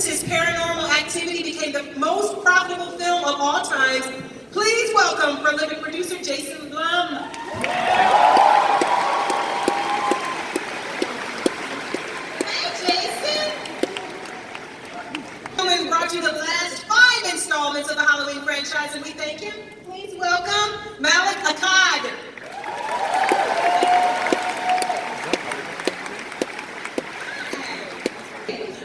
since his Paranormal Activity became the most profitable film of all time, please welcome prolific producer Jason Blum. Brought you the last 5 installments of the Halloween franchise, and we thank him. Please welcome Malik Akkad.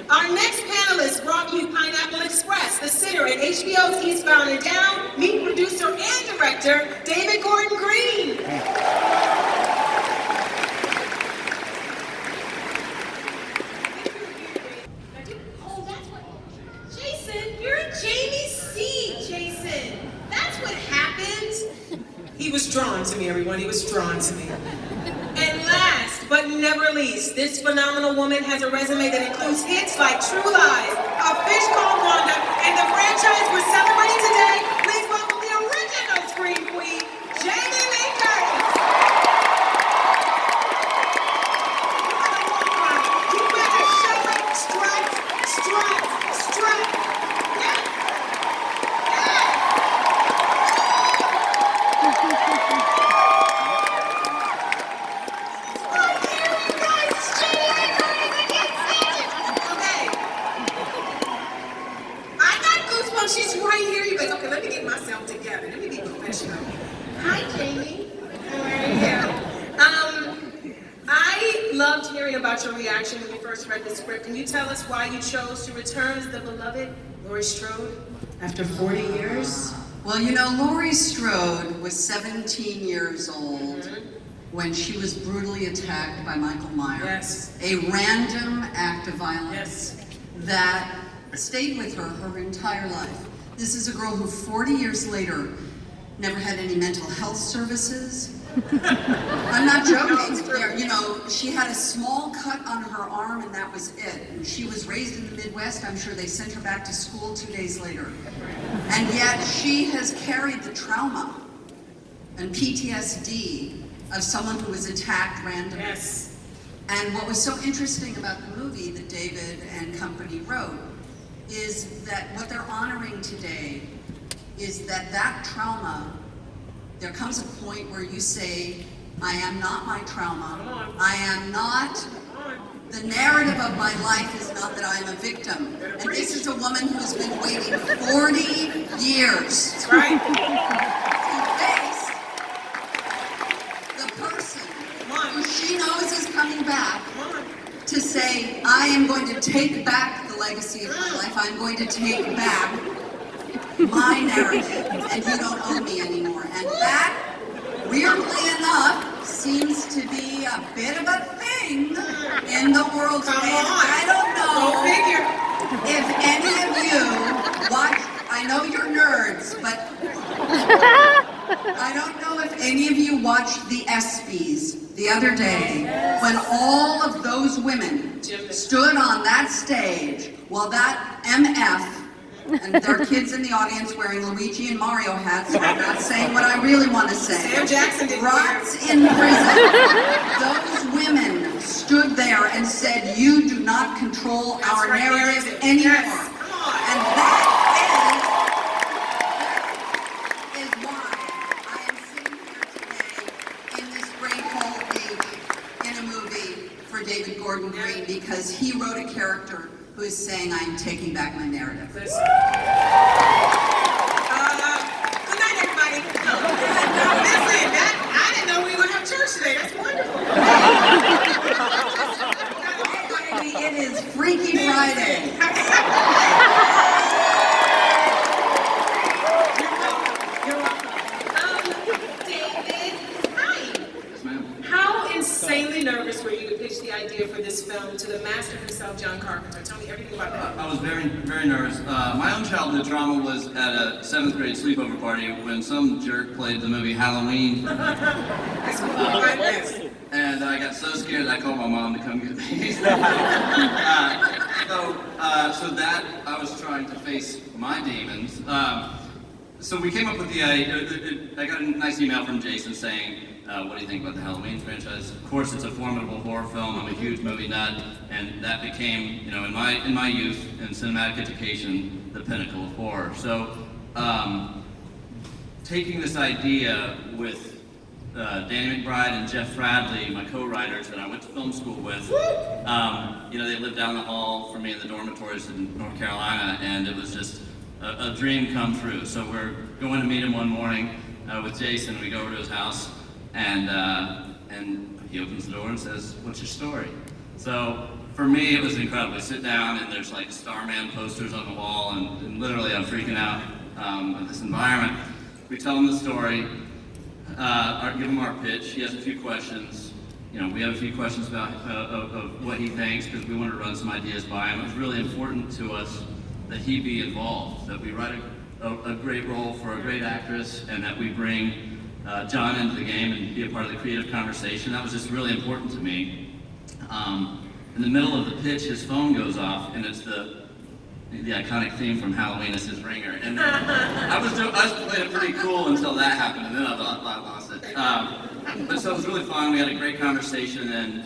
Our next panelist brought you Pineapple Express, The Sitter, and HBO's Eastbound and Down. Meet producer and director David Gordon Green. He was drawn to me, everyone. He was drawn to me. And last but never least, this phenomenal woman has a resume that includes hits like True Lies, A Fish Called Wanda, and the franchise we're celebrating today. Please welcome the original Scream Queen, Jamie Lee Curtis. You better show it. Strut, strut, strut. Yes. She's right here. You guys, okay, let me get myself together. Let me be professional. Hi, Jamie. How are you? I loved hearing about your reaction when you first read the script. Can you tell us why you chose to return as the beloved Laurie Strode after 40 years? Well, you know, Laurie Strode was 17 years old when she was brutally attacked by Michael Myers. Yes. A random act of violence Yes. that stayed with her entire life. This is a girl who 40 years later never had any mental health services. I'm not joking. You know, she had a small cut on her arm and that was it. And she was raised in the Midwest. I'm sure they sent her back to school 2 days later. And yet she has carried the trauma and PTSD of someone who was attacked randomly. Yes. And what was so interesting about the movie that David and company wrote is that what they're honoring today is that trauma, there comes a point where you say, I am not my trauma. I am not, the narrative of my life is not that I am a victim. And this is a woman who's been waiting 40 years. That's right. To face the person who she knows is coming back to say, I am going to take back the legacy of my life. I'm going to take back my narrative, and you don't owe me anymore. And that, weirdly enough, seems to be a bit of a thing in the world today. I don't know if any of you watch, I know you're nerds, but I don't know if any of you watched the ESPYs the other day when all of those women stood on that stage while that MF and there are kids in the audience wearing Luigi and Mario hats, so I'm not saying what I really want to say. Sam Jackson did Rots in prison. Those women stood there and said, you do not control our narrative anymore. Yes. And that is why I am sitting here today in this great hall H in a movie for David Gordon Green, because he wrote a character who is saying, I'm taking back my narrative. Good night, everybody. Listen, I didn't know we would have church today. That's wonderful. Baby, it is Freaky Friday. You're welcome. David, hi. Yes, ma'am. How insanely nervous were you to pitch the idea for this film to the master himself, John Carpenter? Tell me everything about that. I was very, very nervous. My own childhood trauma was at a 7th grade sleepover party when some jerk played the movie Halloween. And I got so scared I called my mom to come get me. So that I was trying to face my demons. So we came up with the idea. I got a nice email from Jason saying, what do you think about the Halloween franchise? Of course, it's a formidable horror film. I'm a huge movie nut, and that became, you know, in my youth in cinematic education, the pinnacle of horror. So, taking this idea with Danny McBride and Jeff Fradley, my co-writers that I went to film school with, you know, they lived down the hall from me in the dormitories in North Carolina, and it was just a dream come true. So we're going to meet him one morning with Jason. We go over to his house, and he opens the door and says, "What's your story?" So for me, it was incredible. We sit down, and there's like Starman posters on the wall, and literally I'm freaking out of this environment. We tell him the story, give him our pitch. He has a few questions. You know, we have a few questions about of what he thinks, because we want to run some ideas by him. It was really important to us that he be involved, that we write a great role for a great actress, and that we bring John into the game and be a part of the creative conversation. That was just really important to me. In the middle of the pitch, his phone goes off, and it's the iconic theme from Halloween is his ringer. And I was playing it pretty cool until that happened, and then I lost it. But so it was really fun. We had a great conversation, and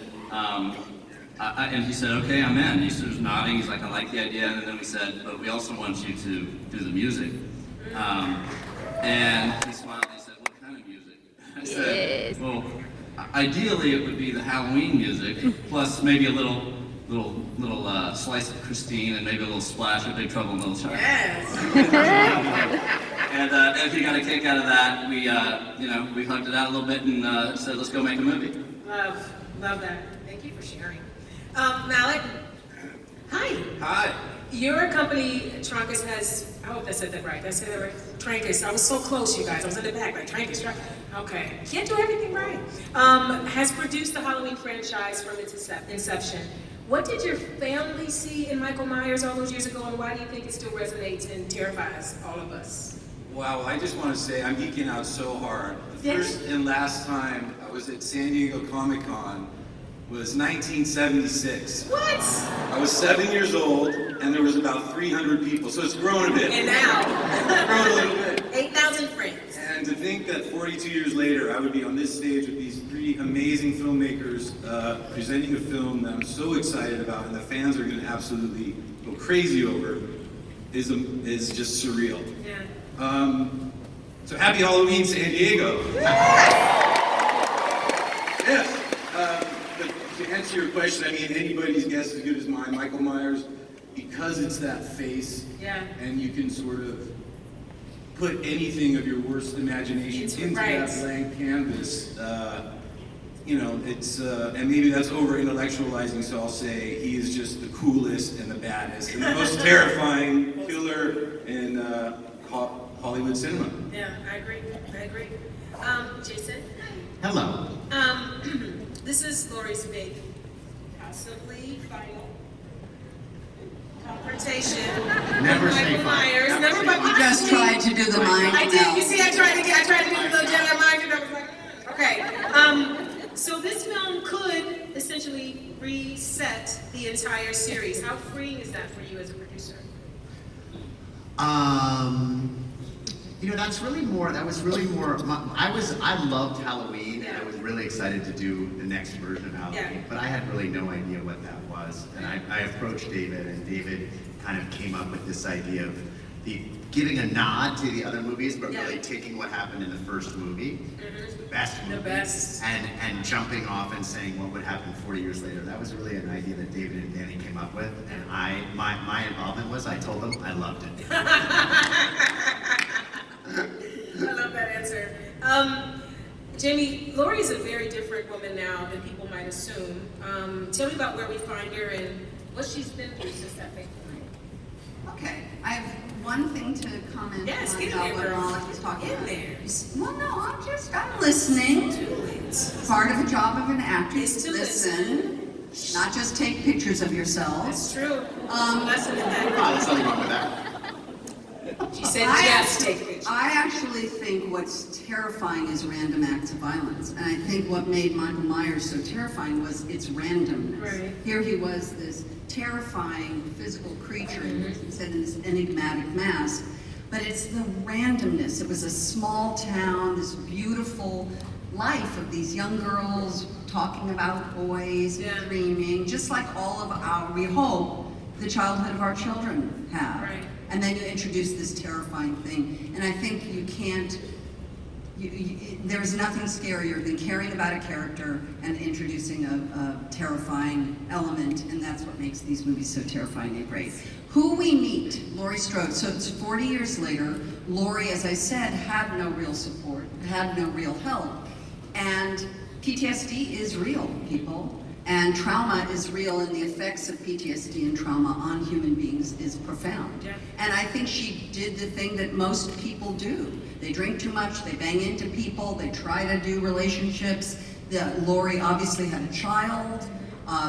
and he said, "Okay, I'm in." He was nodding. He's like, "I like the idea." And then we said, "But we also want you to do the music." And he smiled and he said, "What kind of music?" I said, "Well, ideally it would be the Halloween music, plus maybe a little slice of Christine, and maybe a little splash of Big Trouble in Little China." Yes. And he got a kick out of that. We we hugged it out a little bit and said, "Let's go make a movie." Love that. Thank you for sharing. Malik, hi. Hi. Your company, Trancas, has, I hope I said that right. Did I say that right? Trancas. I was so close, you guys. I was in the back, like Trancas. Okay. Can't do everything right. Has produced the Halloween franchise from its inception. What did your family see in Michael Myers all those years ago, and why do you think it still resonates and terrifies all of us? Wow, I just want to say I'm geeking out so hard. The Yes. first and last time I was at San Diego Comic-Con was 1976. What? I was 7 years old, and there was about 300 people, so it's grown a bit. And now, It's grown a little bit. 8,000 friends. And to think that 42 years later, I would be on this stage with these three amazing filmmakers presenting a film that I'm so excited about, and the fans are going to absolutely go crazy over, is just surreal. Yeah. So happy Halloween, San Diego. Yes. But to answer your question, I mean, anybody's guess is as good as mine. Michael Myers, because it's that face, Yeah. and you can sort of put anything of your worst imagination into right. that blank canvas. It's and maybe that's over intellectualizing. So I'll say he is just the coolest and the baddest and the most terrifying killer in Hollywood cinema. Yeah, I agree. Jason? Hello. This is Lori's big, possibly final confrontation. Never with say Michael final. Myers. Never Never say mind. You just tried to do the mind I did. meld. You see, I tried to do the little Jedi mind, and I was like, okay. So this film could essentially reset the entire series. How freeing is that for you as a producer? That was really more, I loved Halloween, and I was really excited to do the next version of Halloween, Yeah. but I had really no idea what that was. And I approached David, and David kind of came up with this idea of giving a nod to the other movies, but Yeah. really taking what happened in the first movie, the best The movie, best. and jumping off and saying what would happen 40 years later. That was really an idea that David and Danny came up with, and my involvement was, I told them I loved it. I love that answer. Jamie, Lori is a very different woman now than people might assume. Tell me about where we find her and what she's been through since that fateful night. Okay, I have one thing to comment Yes, on get in about there, what girl. Malik was talking In about. there. Well, no, I'm listening. Do it. Part of the job of an actor Is is to to listen, not just take pictures of yourselves. It's true. Lesson in that. Oh, there's nothing wrong with that. She said yes, take pictures. I actually think what's terrifying is random acts of violence. And I think what made Michael Myers so terrifying was its randomness. Right. Here he was, this terrifying physical creature, instead of this enigmatic mask. But it's the randomness. It was a small town, this beautiful life of these young girls talking about boys, Yeah. dreaming, just like all of our, we hope, the childhood of our children have. Right. And then you introduce this terrifying thing. And I think you can't, there's nothing scarier than caring about a character and introducing a terrifying element, and that's what makes these movies so terrifying and great. Who we meet, Laurie Strode. So it's 40 years later. Laurie, as I said, had no real support, had no real help. And PTSD is real, people. And trauma is real, and the effects of PTSD and trauma on human beings is profound. Yeah. And I think she did the thing that most people do. They drink too much, they bang into people, they try to do relationships. Laurie obviously had a child.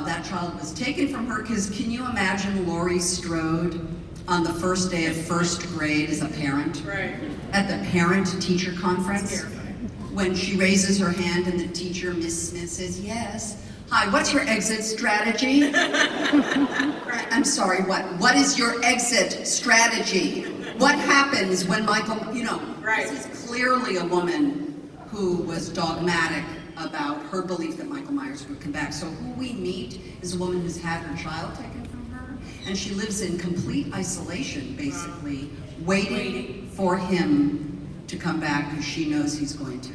That child was taken from her, because can you imagine Laurie Strode on the first day of first grade as a parent? Right. At the parent-teacher conference? Terrifying. When she raises her hand and the teacher, Miss Smith, says, yes. Hi, what's your exit strategy? I'm sorry, what? What is your exit strategy? What happens when Michael, Right. This is clearly a woman who was dogmatic about her belief that Michael Myers would come back. So who we meet is a woman who's had her child taken from her, and she lives in complete isolation, basically, waiting for him to come back because she knows he's going to.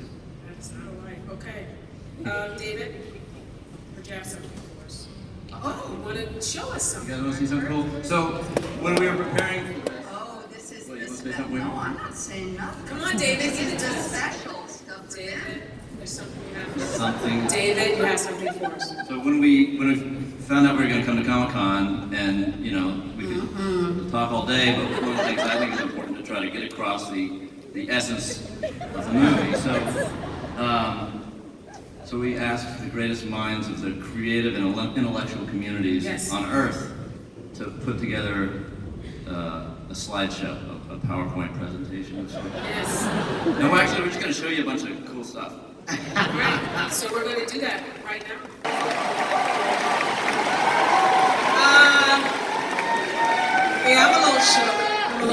That's not a life. Okay. David, would you have something for us? Oh, you want to show us You something? guys want to see something cool? So when we were preparing for this, Oh, this is Wait, you this. wanna say something? No, I'm not saying nothing. Come on, David, This give is it to the us. special stuff for them. David, there's something you have for us. something. David, you have something for us. So when we found out we were going to come to Comic-Con, and we could talk all day, but one of the things I think is important to try to get across the essence of the movie. So we asked the greatest minds of the creative and intellectual communities Yes. on Earth to put together a slideshow, a PowerPoint presentation of sorts. Yes. And we're just going to show you a bunch of cool stuff. Great. So we're going to do that right now. Yeah, I'm a little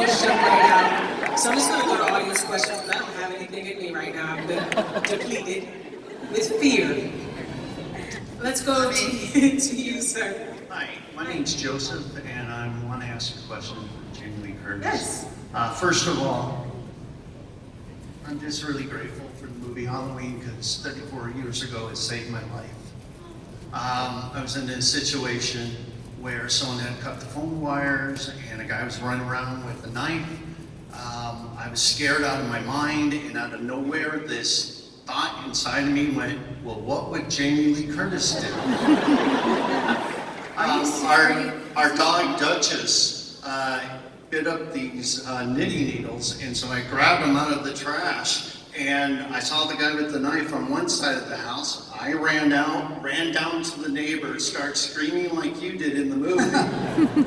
shook right now. So I'm just going to go to audience questions, because I don't have anything in me right now. I've been depleted with fear. Let's go to you, sir. Hi, my name's Joseph, and I want to ask a question for Jamie Lee Curtis. Yes. First of all, I'm just really grateful for the movie Halloween, because 34 years ago it saved my life. I was in a situation where someone had cut the phone wires, and a guy was running around with a knife. I was scared out of my mind, and out of nowhere, this thought inside of me went, well, what would Jamie Lee Curtis do? Our dog Duchess bit up these knitting needles, and so I grabbed them out of the trash, and I saw the guy with the knife on one side of the house. I ran down to the neighbors, started screaming like you did in the movie,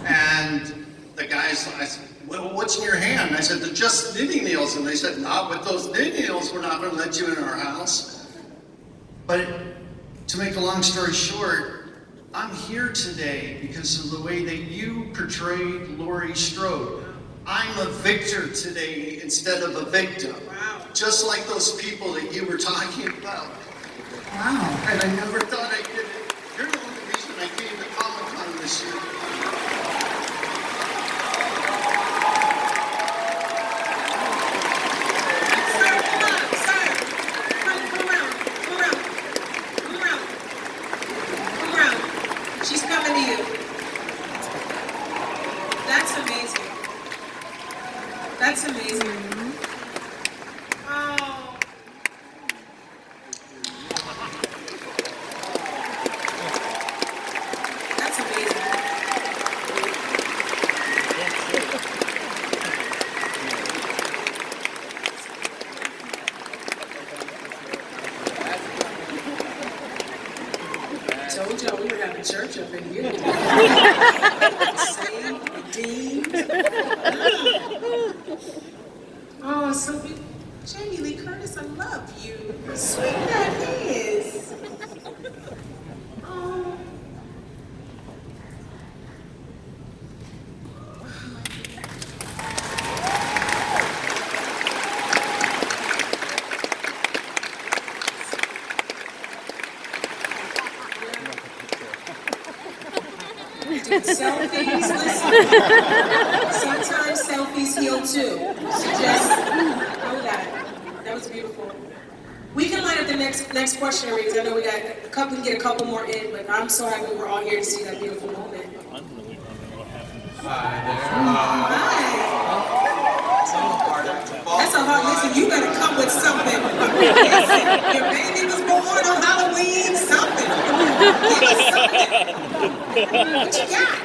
and the guys, I said, well, what's in your hand? And I said, they're just knitting needles, and they said, not with those knitting needles, we're not going to let you in our house. But to make a long story short, I'm here today because of the way that you portrayed Laurie Strode. I'm a victor today instead of a victim. Wow. Just like those people that you were talking about. Wow. And I never thought I did it. You're the only reason I came to Comic-Con this year. Sir, come on, sir. Come around. Come around. She's coming to you. That's amazing. That's amazing. Oh. That's amazing. Told y'all we were having church up in here. Saved, redeemed. Oh, so we, Jamie Lee Curtis, I love you. How sweet that is. Oh. selfies, listen. Sometimes selfies heal too. So just know that. That was beautiful. We can line up the next question because I know we can get a couple more in, but I'm so happy we're all here to see that beautiful moment. Hi That's a hard listen. You better come with something. Listen, your baby was born on Halloween. Something. Give us something. What you got?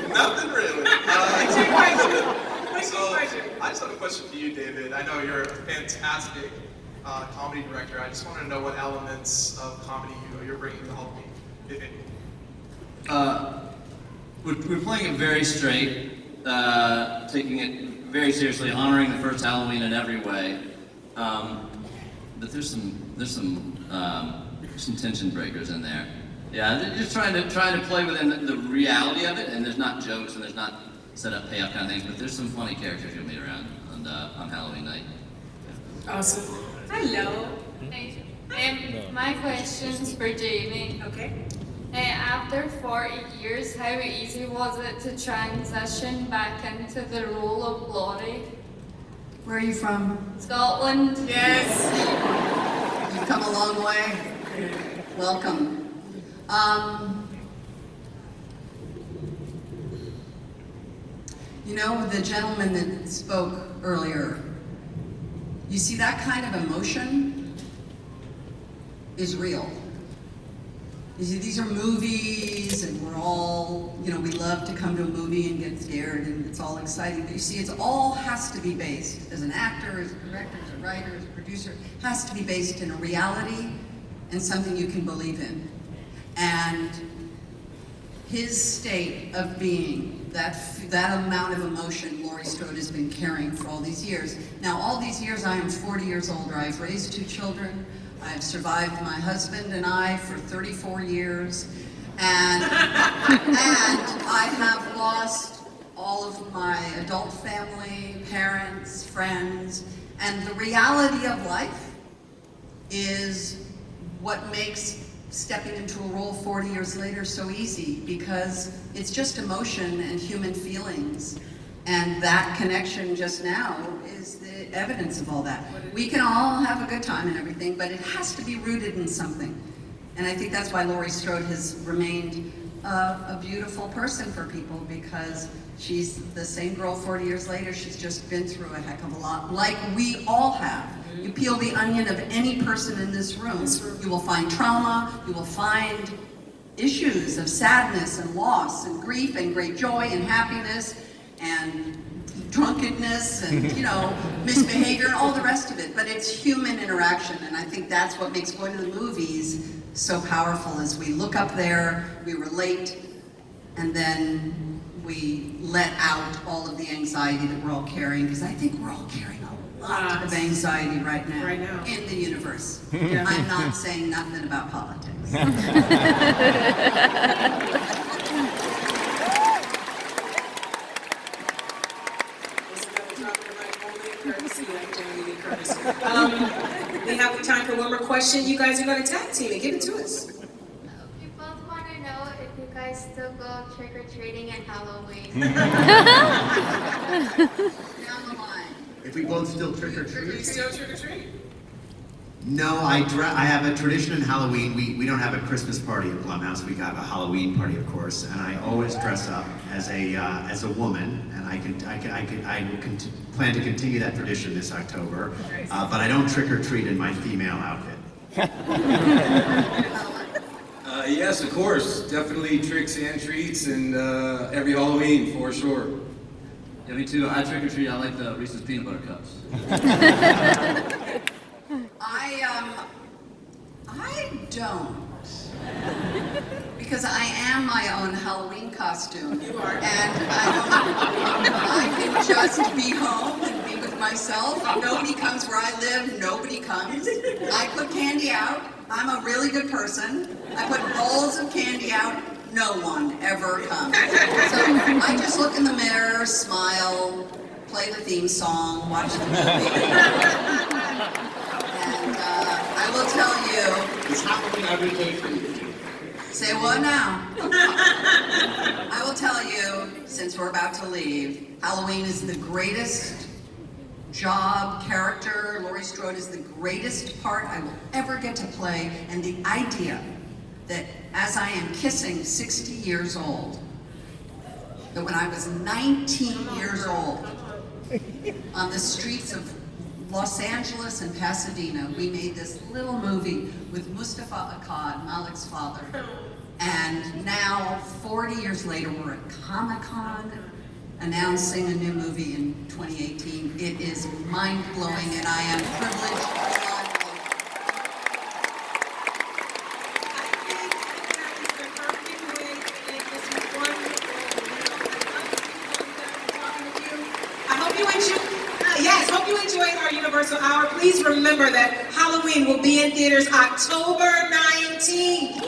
Nothing really. What's your question? What's your So, question? I just have a question for you, David. I know you're a fantastic comedy director. I just want to know what elements of comedy you're bringing to Halloween, if any. We're playing it very straight, taking it very seriously, honoring the first Halloween in every way. But there's some tension breakers in there. Yeah, they're just trying to play within the reality of it, and there's not jokes and there's not set up payoff kind of things, but there's some funny characters you'll meet around on Halloween night. Awesome. Hello. My question's for Jamie. Okay. After 40 years, how easy was it to transition back into the role of Laurie? Where are you from? Scotland? Yes. You've come a long way. Welcome. You know, the gentleman that spoke earlier, you see that kind of emotion is real. You see, these are movies, and we're all, you know, we love to come to a movie and get scared, and it's all exciting. But you see, it all has to be based, as an actor, as a director, as a writer, as a producer, has to be based in a reality and something you can believe in. And his state of being, that amount of emotion Laurie Strode has been carrying for all these years. Now, all these years, I am 40 years older. I've raised 2 children. I've survived my husband and I for 34 years. And I have lost all of my adult family, parents, friends. And the reality of life is what makes stepping into a role 40 years later so easy, because it's just emotion and human feelings. And that connection just now is the evidence of all that. We can all have a good time and everything, but it has to be rooted in something. And I think that's why Laurie Strode has remained a beautiful person for people, because she's the same girl 40 years later. She's just been through a heck of a lot, like we all have. You peel the onion of any person in this room, you will find trauma, you will find issues of sadness and loss and grief and great joy and happiness and drunkenness and, you know, misbehavior and all the rest of it. But it's human interaction, and I think that's what makes going to the movies so powerful, is we look up there, we relate, and then we let out all of the anxiety that we're all carrying, because I think we're all carrying a lot of anxiety right now in the universe. I'm not saying nothing about politics. We have time for one more question. You guys are going to tag team it. Give it to us. We both want to know if you guys still go trick-or-treating at Halloween. Down the line. If we both still trick or We treat? still trick or treat? No, I have a tradition in Halloween. We don't have a Christmas party at Blumhouse. We have a Halloween party, of course, and I always dress up as a woman, and I plan to continue that tradition this October. But I don't trick or treat in my female outfit. Yes, of course. Definitely tricks and treats, and every Halloween for sure. Yeah, me too. I trick or treat. I like the Reese's peanut butter cups. I don't. Because I am my own Halloween costume. You are. And I can just be home and be with myself. Nobody comes where I live. Nobody comes. I put candy out. I'm a really good person. I put bowls of candy out. No one ever comes. So I just look in the mirror, smile, play the theme song, watch the movie. And I will tell you, Is Halloween every day for you? Say what now? I will tell you, since we're about to leave, Halloween is the greatest job, character. Laurie Strode is the greatest part I will ever get to play. And the idea that as I am kissing 60 years old, that when I was 19 years old, on the streets of Los Angeles and Pasadena, we made this little movie with Mustafa Akkad, Malik's father. And now, 40 years later, we're at Comic-Con announcing a new movie in 2018. It is mind-blowing, and I am privileged. Yes, hope you enjoyed our Universal Hour. Please remember that Halloween will be in theaters October 19th.